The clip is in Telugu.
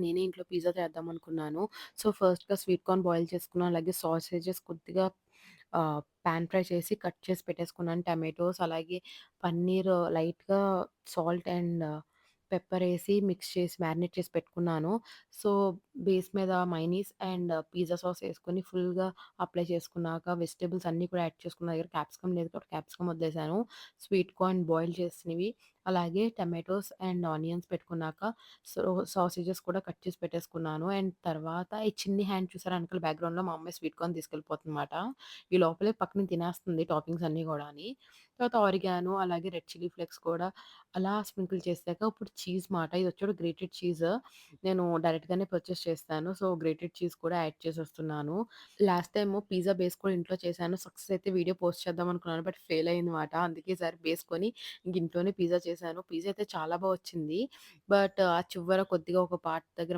నేనే ఇంట్లో పిజ్జా చేద్దామనుకున్నాను. సో, ఫస్ట్‌గా స్వీట్ కార్న్ బాయిల్ చేసుకున్నాను. అలాగే సాసేజెస్ కొద్దిగా పాన్ ఫ్రై చేసి కట్ చేసి పెట్టేసుకున్నాను. టమాటోస్ అలాగే పన్నీర్ లైట్‌గా సాల్ట్ అండ్ పెప్పరేసి మిక్స్ చేసి మ్యారినేట్ చేసి పెట్టుకున్నాను. సో, బేస్ మీద మైనీస్ అండ్ పిజ్జా సాస్ ఏసుకొని ఫుల్‌గా అప్లై చేసుకున్నాక వెజిటబుల్స్ అన్నీ కూడా యాడ్ చేసుకున్న. నా దగ్గర క్యాప్సికమ్ లేదు కాబట్టి క్యాప్సికమ్ వదిలేసాను. స్వీట్ కార్న్ బాయిల్ చేసినవి, అలాగే టమాటోస్ అండ్ ఆనియన్స్ పెట్టుకున్నాక సో, సాసేజెస్ కూడా కట్ చేసి పెట్టేసుకున్నాను. అండ్ తర్వాత ఈ చిన్ని హ్యాండ్ చూసారా ఎనకాల బ్యాక్‌గ్రౌండ్‌లో మా అమ్మాయి స్వీట్ కార్న్ తీసుకెళ్ళిపోతుందన్నమాట. ఈ లోపలే పక్కన తినేస్తుంది టాపింగ్స్ అన్నీ గూడాని. తర్వాత ఆరిగానో అలాగే రెడ్ చిల్లీ ఫ్లేక్స్ కూడా అలా స్ప్రింకిల్ చేసాక ఇప్పుడు చీజ్ మాట. ఇదొచ్చేసి గ్రేటెడ్ చీజ్. నేను డైరెక్ట్‌గానే పర్చేస్ చేస్తాను. సో, గ్రేటెడ్ చీజ్ కూడా యాడ్ చేసేస్తున్నాను. లాస్ట్ టైము పిజ్జా బేస్ కూడా ఇంట్లో చేశాను. సక్సెస్ అయితే వీడియో పోస్ట్ చేద్దాం అనుకున్నాను. బట్ ఫెయిల్ అయిందన్నమాట. అందుకే ఈసారి బేస్ కొని ఇంక ఇంట్లోనే పిజ్జా చేశాను. పిజ్జా అయితే చాలా బా వచ్చింది. బట్ ఆ చివర కొద్దిగా ఒక పార్ట్ దగ్గర